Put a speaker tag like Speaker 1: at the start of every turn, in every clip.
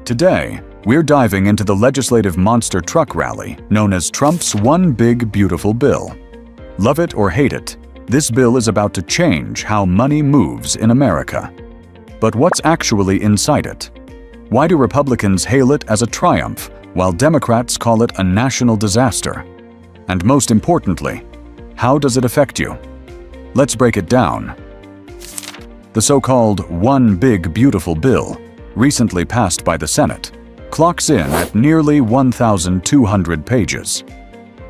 Speaker 1: Today, we're diving into the legislative monster truck rally known as Trump's One Big Beautiful Bill. Love it or hate it, this bill is about to change how money moves in America. But what's actually inside it? Why do Republicans hail it as a triumph while Democrats call it a national disaster? And most importantly, how does it affect you? Let's break it down. The so-called One Big Beautiful Bill, recently passed by the Senate, clocks in at nearly 1,200 pages.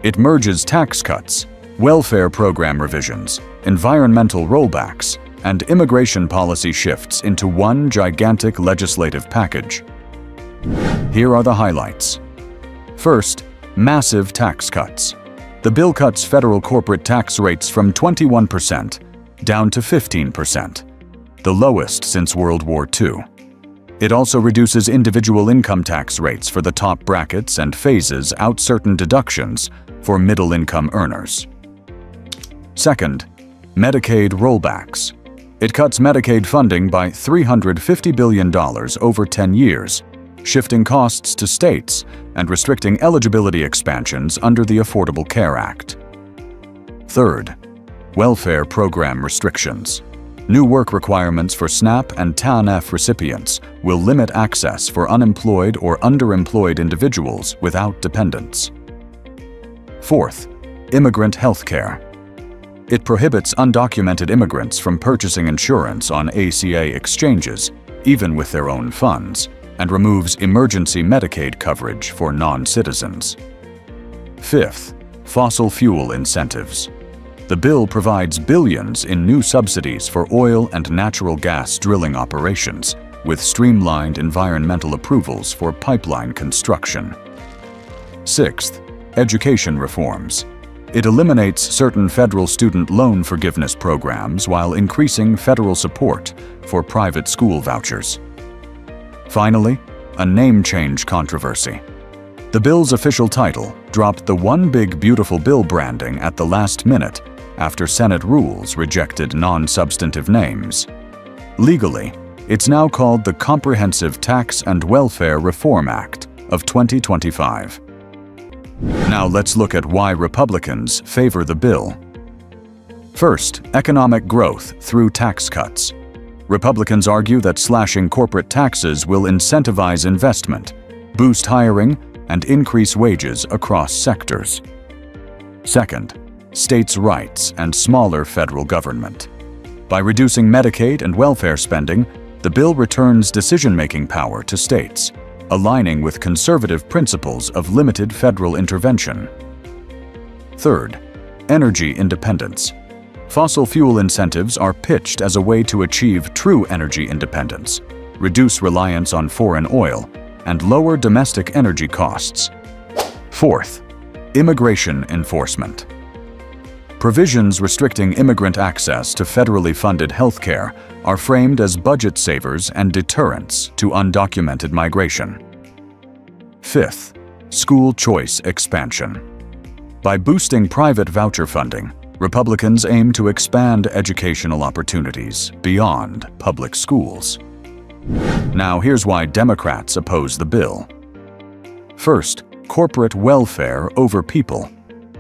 Speaker 1: It merges tax cuts, welfare program revisions, environmental rollbacks, and immigration policy shifts into one gigantic legislative package. Here are the highlights. First, massive tax cuts. The bill cuts federal corporate tax rates from 21% down to 15%, the lowest since World War II. It also reduces individual income tax rates for the top brackets and phases out certain deductions for middle-income earners. Second, Medicaid rollbacks. It cuts Medicaid funding by $350 billion over 10 years, shifting costs to states and restricting eligibility expansions under the Affordable Care Act. Third, welfare program restrictions. New work requirements for SNAP and TANF recipients will limit access for unemployed or underemployed individuals without dependents. Fourth, immigrant health care. It prohibits undocumented immigrants from purchasing insurance on ACA exchanges, even with their own funds, and removes emergency Medicaid coverage for non-citizens. Fifth, fossil fuel incentives. The bill provides billions in new subsidies for oil and natural gas drilling operations, with streamlined environmental approvals for pipeline construction. Sixth, education reforms. It eliminates certain federal student loan forgiveness programs while increasing federal support for private school vouchers. Finally, a name change controversy. The bill's official title dropped the One Big Beautiful Bill branding at the last minute after Senate rules rejected non-substantive names. Legally, it's now called the Comprehensive Tax and Welfare Reform Act of 2025. Now let's look at why Republicans favor the bill. First, economic growth through tax cuts. Republicans argue that slashing corporate taxes will incentivize investment, boost hiring, and increase wages across sectors. Second, states' rights and smaller federal government. By reducing Medicaid and welfare spending, the bill returns decision-making power to states, aligning with conservative principles of limited federal intervention. Third, energy independence. Fossil fuel incentives are pitched as a way to achieve true energy independence, reduce reliance on foreign oil, and lower domestic energy costs. Fourth, immigration enforcement. Provisions restricting immigrant access to federally funded health care are framed as budget savers and deterrents to undocumented migration. Fifth, school choice expansion. By boosting private voucher funding, Republicans aim to expand educational opportunities beyond public schools. Now here's why Democrats oppose the bill. First, corporate welfare over people.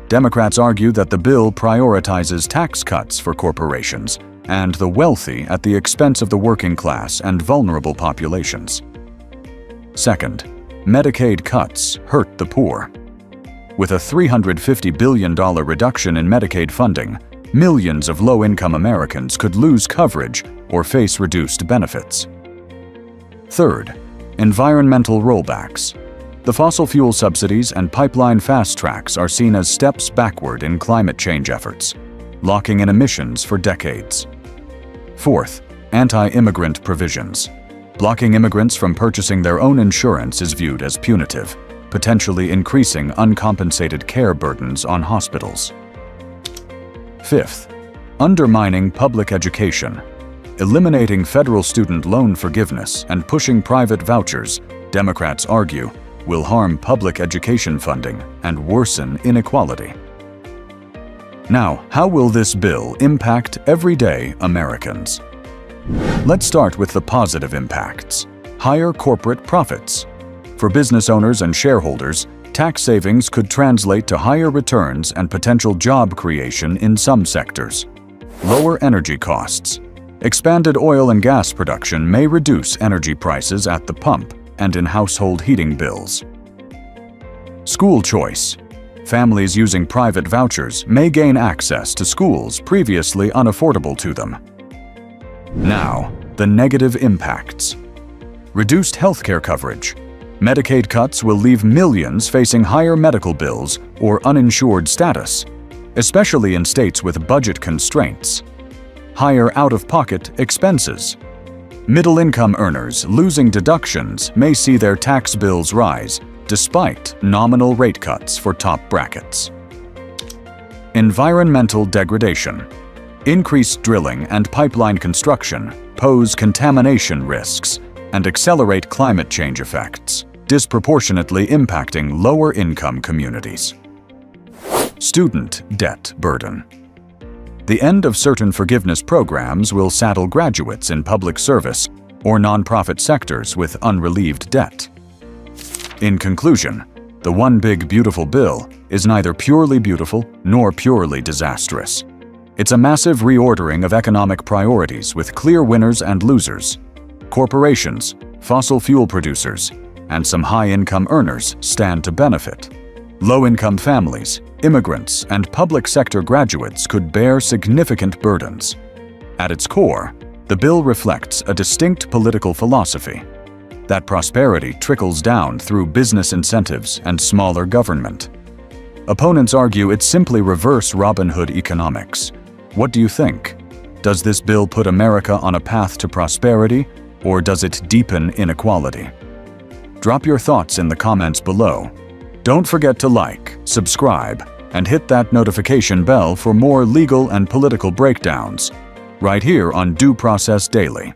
Speaker 1: Democrats argue that the bill prioritizes tax cuts for corporations and the wealthy at the expense of the working class and vulnerable populations. Second, Medicaid cuts hurt the poor. With a $350 billion reduction in Medicaid funding, millions of low-income Americans could lose coverage or face reduced benefits. Third, environmental rollbacks. The fossil fuel subsidies and pipeline fast tracks are seen as steps backward in climate change efforts, locking in emissions for decades. Fourth, anti-immigrant provisions. Blocking immigrants from purchasing their own insurance is viewed as punitive, potentially increasing uncompensated care burdens on hospitals. Fifth, undermining public education. Eliminating federal student loan forgiveness and pushing private vouchers, Democrats argue, will harm public education funding and worsen inequality. Now, how will this bill impact everyday Americans? Let's start with the positive impacts. higher corporate profits. For business owners and shareholders, tax savings could translate to higher returns and potential job creation in some sectors. Lower energy costs. Expanded oil and gas production may reduce energy prices at the pump and in household heating bills. School choice. Families using private vouchers may gain access to schools previously unaffordable to them. Now, the negative impacts. Reduced healthcare coverage. Medicaid cuts will leave millions facing higher medical bills or uninsured status, especially in states with budget constraints. Higher out-of-pocket expenses. Middle-income earners losing deductions may see their tax bills rise, despite nominal rate cuts for top brackets. Environmental degradation. Increased drilling and pipeline construction pose contamination risks and accelerate climate change effects, disproportionately impacting lower-income communities. Student debt burden. The end of certain forgiveness programs will saddle graduates in public service or nonprofit sectors with unrelieved debt. In conclusion, the One Big Beautiful Bill is neither purely beautiful nor purely disastrous. It's a massive reordering of economic priorities with clear winners and losers. Corporations, fossil fuel producers, and some high-income earners stand to benefit. Low-income families, immigrants, and public sector graduates could bear significant burdens. At its core, the bill reflects a distinct political philosophy: that prosperity trickles down through business incentives and smaller government. Opponents argue it's simply reverse Robin Hood economics. What do you think? Does this bill put America on a path to prosperity, or does it deepen inequality? Drop your thoughts in the comments below. Don't forget to like, subscribe, and hit that notification bell for more legal and political breakdowns, right here on Due Process Daily.